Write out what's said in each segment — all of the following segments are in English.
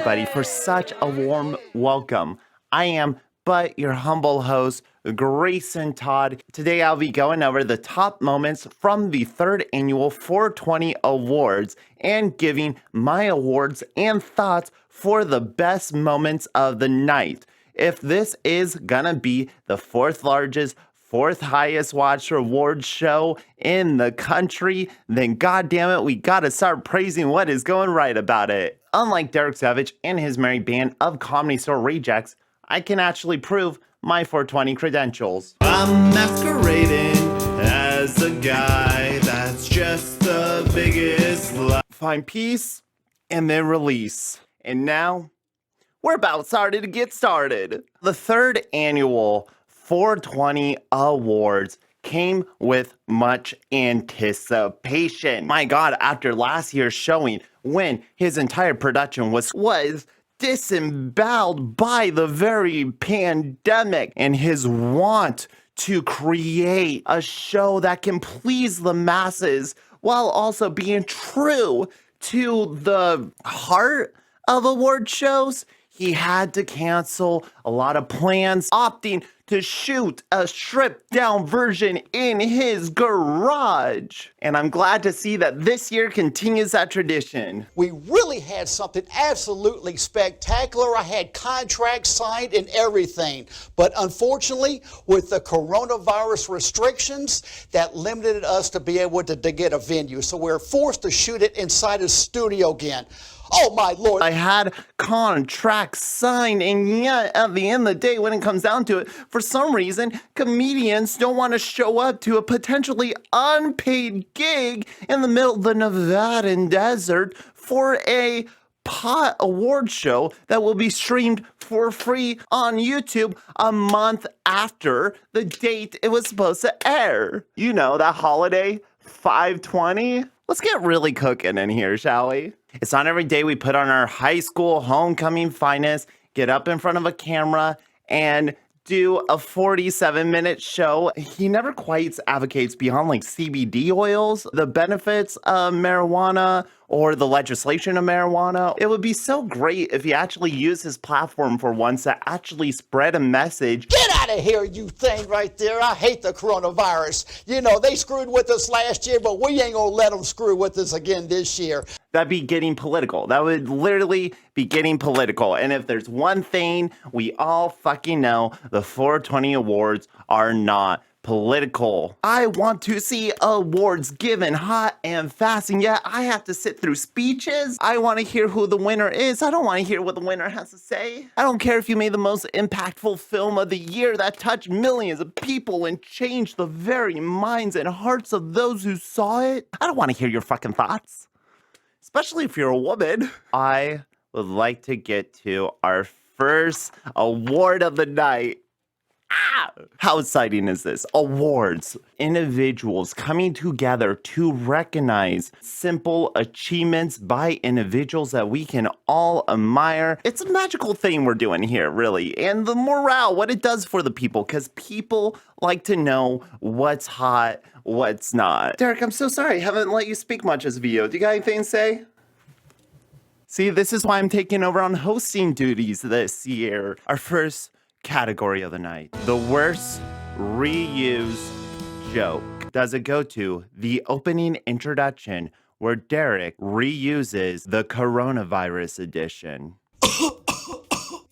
everybody, for such a warm welcome. I am but your humble host, Grayson Todd. Today I'll be going over the top moments from the third annual 420 Awards and giving my awards and thoughts for the best moments of the night. If this is gonna be the fourth highest watched award show in the country, then goddamn it, we gotta start praising what is going right about it. Unlike Derek Savage and his merry band of Comedy Store Rejects, I can actually prove my 420 credentials. I'm masquerading as a guy that's just the biggest lie. Find peace and then release. And now, we're about started to get started. The third annual 420 Awards came with much anticipation. My God, after last year's showing, when his entire production was disemboweled by the very pandemic and his want to create a show that can please the masses while also being true to the heart of award shows, he had to cancel a lot of plans, opting to shoot a stripped down version in his garage. And I'm glad to see that this year continues that tradition. We really had something absolutely spectacular. I had contracts signed and everything. But unfortunately, with the coronavirus restrictions, that limited us to be able to get a venue. So we're forced to shoot it inside a studio again. Oh my Lord. I had contracts signed, and yet at the end of the day, when it comes down to it, for some reason, comedians don't want to show up to a potentially unpaid gig in the middle of the Nevadan desert for a pot award show that will be streamed for free on YouTube a month after the date it was supposed to air. You know, that holiday 520. Let's get really cooking in here, shall we? It's not every day we put on our high school homecoming finest, get up in front of a camera, and do a 47-minute show. He never quite advocates beyond like CBD oils, the benefits of marijuana, or the legislation of marijuana. It would be so great if he actually used his platform for once to actually spread a message. Get out of here, you thing right there. I hate the coronavirus. You know, they screwed with us last year, but we ain't gonna let them screw with us again this year. That'd be getting political. That would literally be getting political. And if there's one thing we all fucking know, the 420 Awards are not political. I want to see awards given hot and fast, and yet I have to sit through speeches. I want to hear who the winner is. I don't want to hear what the winner has to say. I don't care if you made the most impactful film of the year that touched millions of people and changed the very minds and hearts of those who saw it. I don't want to hear your fucking thoughts, especially if you're a woman. I would like to get to our first award of the night. How exciting is this? Awards. Individuals coming together to recognize simple achievements by individuals that we can all admire. It's a magical thing we're doing here, really. And the morale, what it does for the people, because people like to know what's hot, what's not. Derek, I'm so sorry. I haven't let you speak much as VO. Do you got anything to say? See, this is why I'm taking over on hosting duties this year. Our first category of the night, the worst reused joke. Does it go to the opening introduction where Derek reuses the coronavirus edition?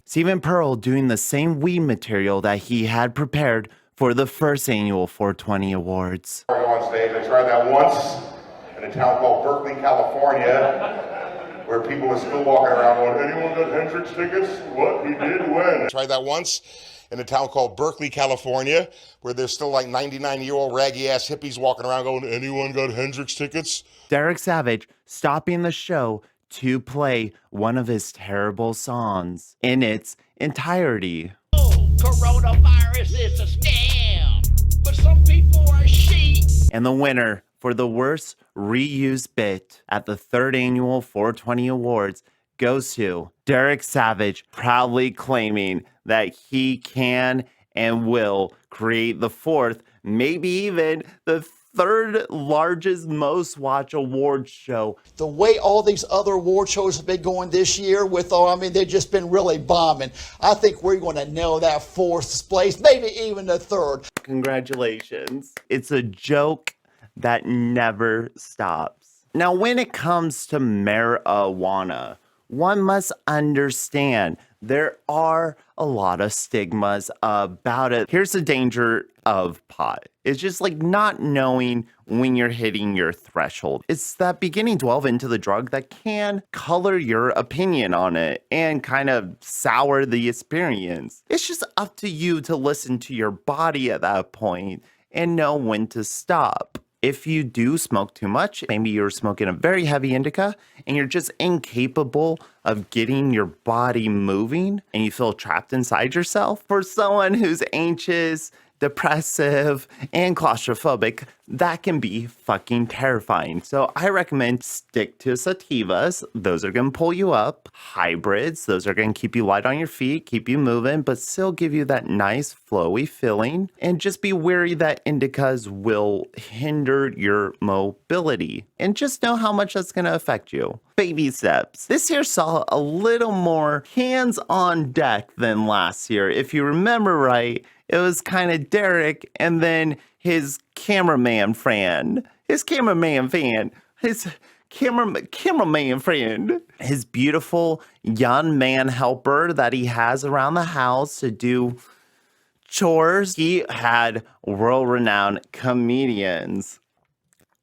Stephen Pearl doing the same weed material that he had prepared for the first annual 420 Awards. On stage, I tried that once in a town called Berkeley, California, where people in school walking around going, anyone got Hendrix tickets? What? He did when? I tried that once in a town called Berkeley, California, where there's still like 99-year-old raggy-ass hippies walking around going, anyone got Hendrix tickets? Derek Savage stopping the show to play one of his terrible songs in its entirety. Oh, coronavirus is a scam, but some people are sheep. And the winner for the worst reused bit at the third annual 420 Awards goes to Derek Savage, proudly claiming that he can and will create the fourth, maybe even the third largest most watched award show. The way all these other award shows have been going this year with, they've just been really bombing. I think we're going to nail that fourth place, maybe even the third. Congratulations. It's a joke that never stops. Now, when it comes to marijuana, one must understand there are a lot of stigmas about it. Here's the danger of pot. It's just like not knowing when you're hitting your threshold. It's that beginning delve into the drug that can color your opinion on it and kind of sour the experience. It's just up to you to listen to your body at that point and know when to stop. If you do smoke too much, maybe you're smoking a very heavy indica and you're just incapable of getting your body moving and you feel trapped inside yourself. For someone who's anxious, depressive, and claustrophobic, that can be fucking terrifying. So I recommend stick to sativas. Those are going to pull you up. Hybrids, those are going to keep you light on your feet, keep you moving, but still give you that nice flowy feeling. And just be wary that indicas will hinder your mobility. And just know how much that's going to affect you. Baby steps. This year saw a little more hands on deck than last year. If you remember right, it was kind of Derek and then his cameraman friend, his cameraman friend, his beautiful young man helper that he has around the house to do chores. He had world-renowned comedians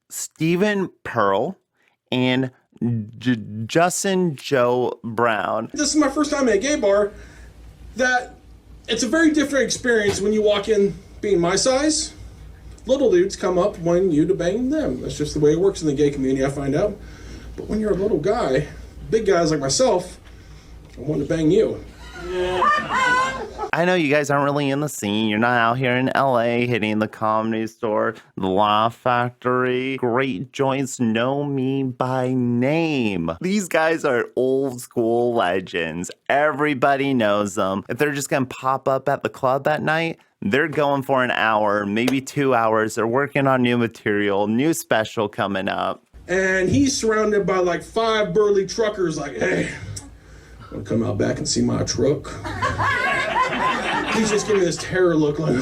Stephen Pearl and Justin Joe Brown. This is my first time at a gay bar. It's a very different experience when you walk in being my size. Little dudes come up wanting you to bang them. That's just the way it works in the gay community, I find out. But when you're a little guy, big guys like myself, I want to bang you. I know you guys aren't really in the scene. You're not out here in LA hitting the Comedy Store, the Laugh Factory. Great joints know me by name. These guys are old school legends. Everybody knows them. If they're just gonna pop up at the club that night, they're going for an hour, maybe 2 hours. They're working on new material, new special coming up. And he's surrounded by like 5 burly truckers like, hey, wanna come out back and see my truck? He's just giving me this terror look like,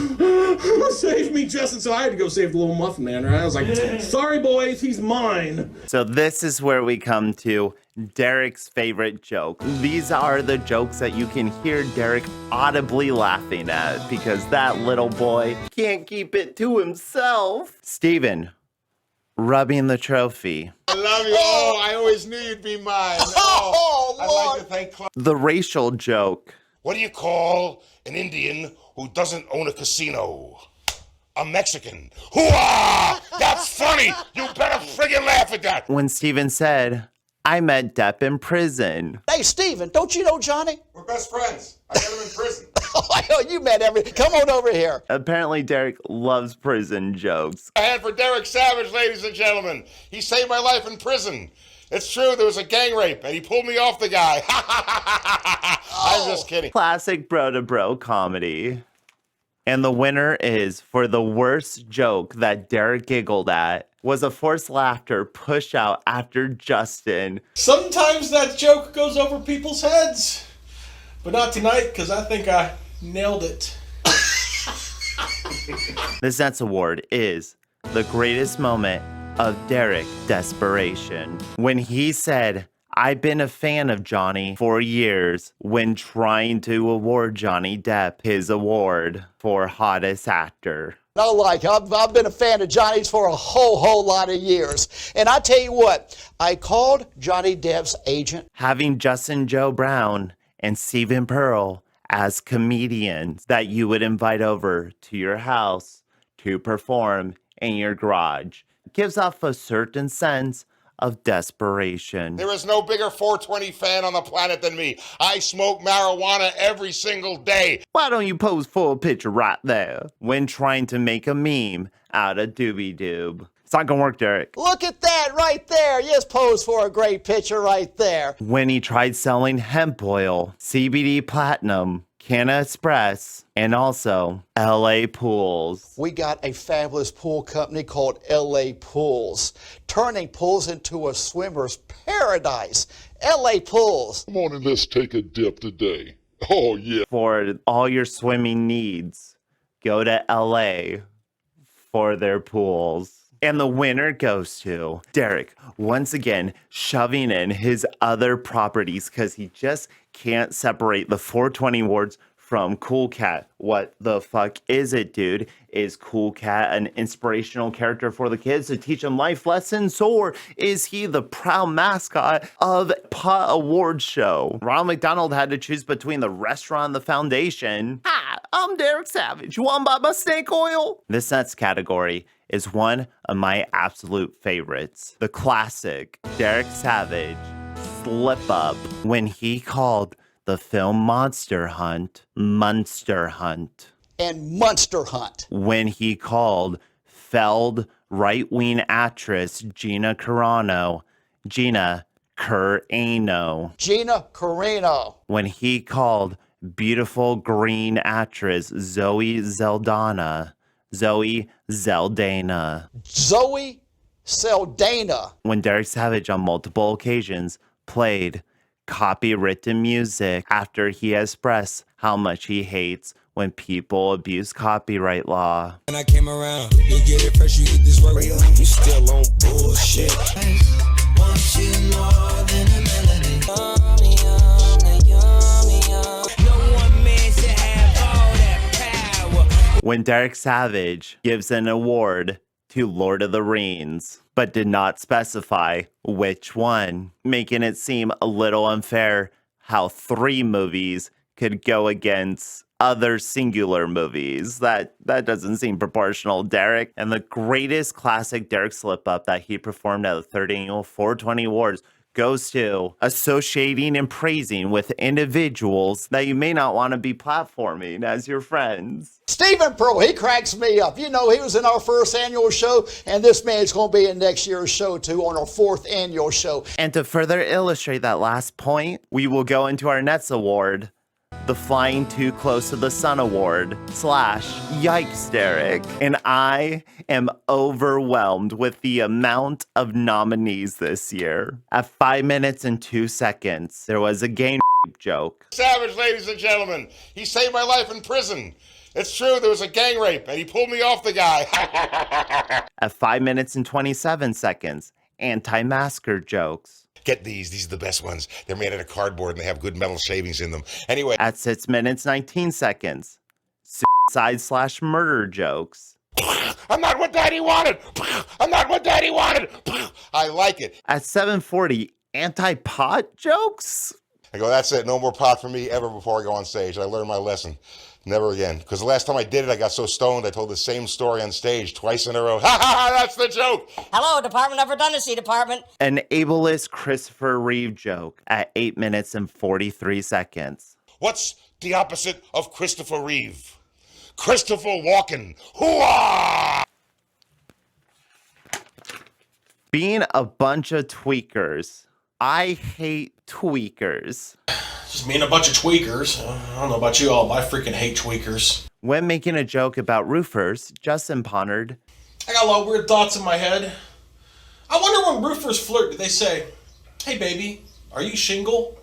save me, Justin. So I had to go save the little muffin man, right? I was like, sorry, boys, he's mine. So this is where we come to Derek's favorite joke. These are the jokes that you can hear Derek audibly laughing at because that little boy can't keep it to himself. Steven, rubbing the trophy. I love you. Oh, I always knew you'd be mine. Oh, I'd like to thank The racial joke. What do you call an Indian who doesn't own a casino? A Mexican. Hooah! That's funny! You better friggin' laugh at that! When Steven said, I met Depp in prison. Hey, Steven, don't you know Johnny? We're best friends. I met him in prison. Oh, I know you met everything. Come on over here. Apparently Derek loves prison jokes. I had for Derek Savage, ladies and gentlemen. He saved my life in prison. It's true, there was a gang rape, and he pulled me off the guy. I'm just kidding. Classic bro-to-bro comedy. And the winner is, for the worst joke that Derek giggled at, was a forced laughter push out after Justin. Sometimes that joke goes over people's heads, but not tonight because I think I nailed it. This next award is the greatest moment of Derek desperation. When he said, I've been a fan of Johnny for years when trying to award Johnny Depp his award for hottest actor. I've been a fan of Johnny's for a whole lot of years. And I tell you what, I called Johnny Depp's agent. Having Justin Joe Brown and Stephen Pearl as comedians that you would invite over to your house to perform in your garage gives off a certain sense of desperation. There is no bigger 420 fan on the planet than me. I smoke marijuana every single day. Why don't you pose for a picture right there when trying to make a meme out of Doobie Doob? It's not gonna work, Derek. Look at that right there. Yes, pose for a great picture right there. When he tried selling hemp oil, CBD Platinum, Canna Express, and also LA Pools. We got a fabulous pool company called LA Pools, turning pools into a swimmer's paradise. LA Pools. Come on and let's take a dip today. Oh, yeah. For all your swimming needs, go to LA for their pools. And the winner goes to Derek, once again, shoving in his other properties because he just can't separate the 420 awards from Cool Cat. What the fuck is it, dude? Is Cool Cat an inspirational character for the kids to teach them life lessons? Or is he the proud mascot of Pot Awards show? Ronald McDonald had to choose between the restaurant and the foundation. Hi, I'm Derek Savage. You want to buy my snake oil? This next category is one of my absolute favorites. The classic Derek Savage slip up when he called the film Monster Hunt, Munster Hunt. And Monster Hunt. When he called failed right-wing actress Gina Carano, Gina Carano. Gina Carano. When he called beautiful green actress Zoe Zeldana, Zoe Zeldana. Zoe Saldana. When Derek Savage on multiple occasions played copywritten music after he expressed how much he hates when people abuse copyright law. When I came around, you get it fresh, you get this work, you still on bullshit. Want you more than a melody. No one man should have all that power. When Derek Savage gives an award to Lord of the Rings, but did not specify which one, making it seem a little unfair how 3 movies could go against other singular movies. That doesn't seem proportional, Derek. And the greatest classic Derek slip-up that he performed at the 3rd annual 420 Awards goes to associating and praising with individuals that you may not want to be platforming as your friends. Stephen Pro, he cracks me up. You know, he was in our 1st annual show, and this man's going to be in next year's show, too, on our 4th annual show. And to further illustrate that last point, we will go into our next award, the Flying Too Close to the Sun Award / Yikes, Derek. And I am overwhelmed with the amount of nominees this year. At 5 minutes and 2 seconds, there was a gang joke. Savage, ladies and gentlemen. He saved my life in prison. It's true, there was a gang rape, and he pulled me off the guy. At 5 minutes and 27 seconds, anti-masker jokes. Get these are the best ones. They're made out of cardboard, and they have good metal shavings in them. Anyway. At 6 minutes, 19 seconds, suicide / murder jokes. I'm not what Daddy wanted. I'm not what Daddy wanted. I like it. At 7:40, anti-pot jokes? I go, that's it. No more pot for me ever before I go on stage. I learned my lesson. Never again. Because the last time I did it, I got so stoned, I told the same story on stage twice in a row. Ha ha ha, that's the joke. Hello, Department of Redundancy Department. An ableist Christopher Reeve joke at 8 minutes and 43 seconds. What's the opposite of Christopher Reeve? Christopher Walken. Hooah! Being a bunch of tweakers. I hate tweakers. Just me and a bunch of tweakers. I don't know about you all, but I freaking hate tweakers. When making a joke about roofers, Justin pondered, I got a lot of weird thoughts in my head. I wonder when roofers flirt, do they say, hey baby, are you shingle?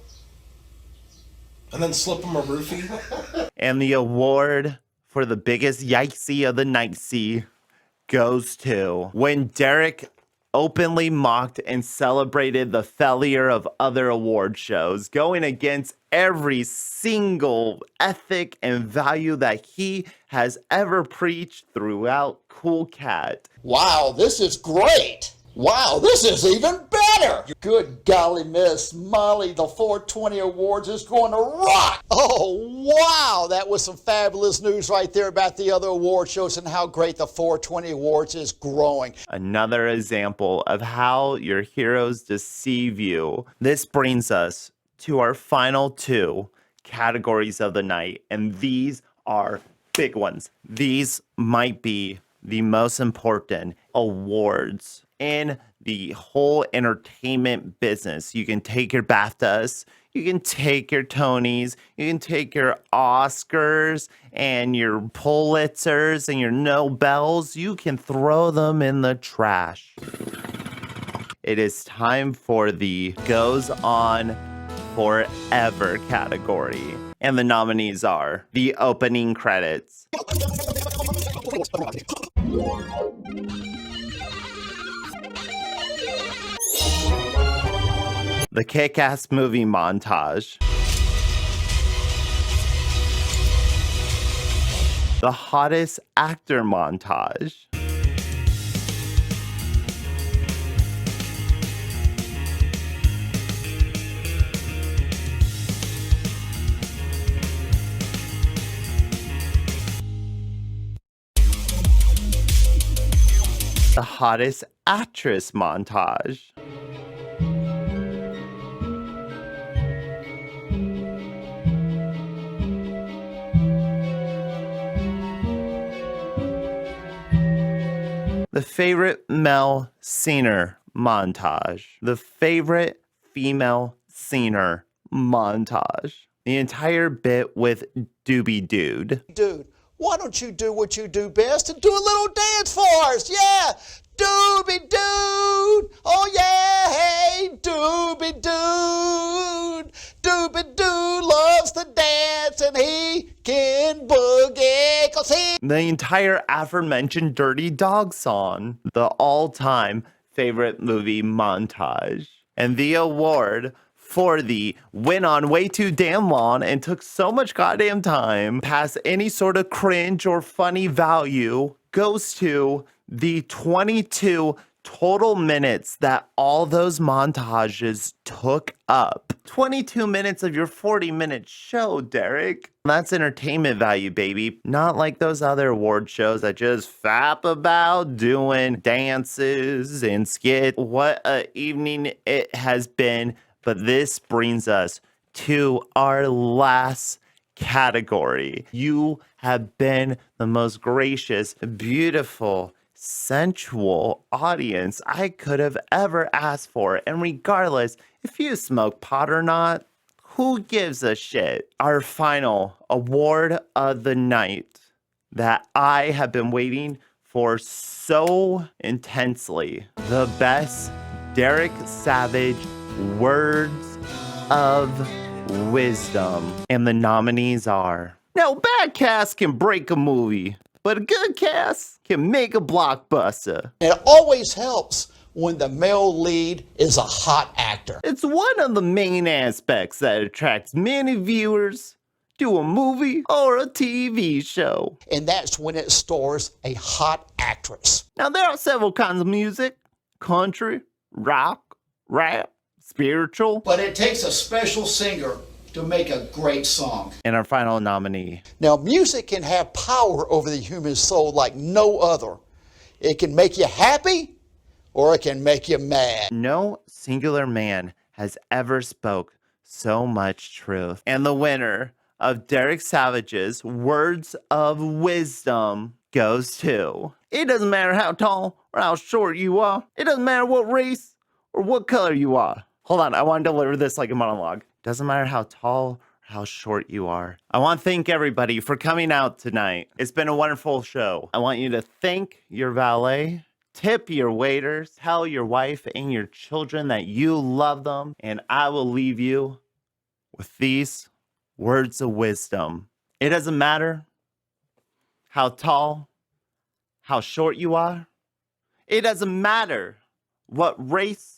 And then slip them a roofie? And the award for the biggest yikesy of the nightsy goes to when Derek openly mocked and celebrated the failure of other award shows, going against every single ethic and value that he has ever preached throughout Cool Cat. Wow, this is great. Wow, this is even better. Good golly, Miss Molly, the 420 Awards is going to rock. Oh, wow, that was some fabulous news right there about the other award shows and how great the 420 Awards is growing. Another example of how your heroes deceive you. This brings us to our final 2 categories of the night, and these are big ones. These might be the most important awards in the whole entertainment business. You can take your BAFTAs, You can take your Tonys, you can take your Oscars and your Pulitzers and your Nobels. You can throw them in the trash. It is time for the Goes On Forever category. And the nominees are the opening credits, the Kick-Ass movie montage, the hottest actor montage, the hottest actress montage, the favorite male singer montage, the favorite female singer montage, the entire bit with Doobie Dude. Dude, why don't you do what you do best and do a little dance for us? Yeah, Doobie Dude. Oh yeah, hey, Doobie Dude. Doobie Dude loves to dance and he can boogie 'cause he... The entire aforementioned Dirty Dog song, the all-time favorite movie montage, and the award for the went on way too damn long and took so much goddamn time past any sort of cringe or funny value goes to the 22 total minutes that all those montages took up. 22 minutes of your 40-minute show, Derek. That's entertainment value, baby. Not like those other award shows that just fap about doing dances and skits. What a evening it has been. But this brings us to our last category. You have been the most gracious, beautiful, sensual audience I could have ever asked for. And regardless if you smoke pot or not, who gives a shit? Our final award of the night that I have been waiting for so intensely. The best Derek Savage Words of Wisdom. And the nominees are... Now, bad cast can break a movie, but a good cast can make a blockbuster. It always helps when the male lead is a hot actor. It's one of the main aspects that attracts many viewers to a movie or a TV show. And that's when it stars a hot actress. Now, there are several kinds of music: country, rock, rap, spiritual. But it takes a special singer to make a great song. And our final nominee. Now, music can have power over the human soul like no other. It can make you happy or it can make you mad. No singular man has ever spoke so much truth. And the winner of Derek Savage's Words of Wisdom goes to... It doesn't matter how tall or how short you are. It doesn't matter what race or what color you are. Hold on, I want to deliver this like a monologue. Doesn't matter how tall or how short you are. I want to thank everybody for coming out tonight. It's been a wonderful show. I want you to thank your valet, tip your waiters, tell your wife and your children that you love them, and I will leave you with these words of wisdom. It doesn't matter how tall, how short you are. It doesn't matter what race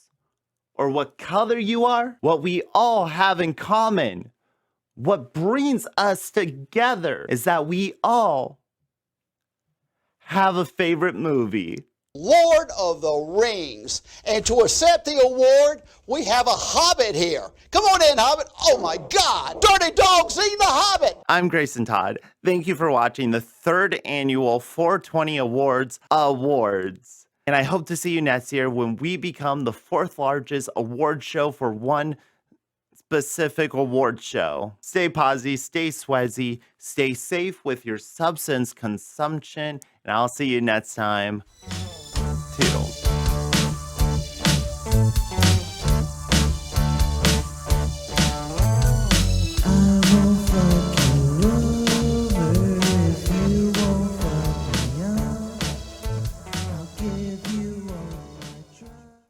or what color you are. What we all have in common, what brings us together, is that we all have a favorite movie. Lord of the Rings. And to accept the award, we have a Hobbit here. Come on in, Hobbit. Oh my God. Dirty Dog's eating the Hobbit. I'm Grayson Todd. Thank you for watching the 3rd annual 420 Awards. And I hope to see you next year when we become the 4th largest award show for one specific award show. Stay posy, stay sweaty, stay safe with your substance consumption, and I'll see you next time. Toodles.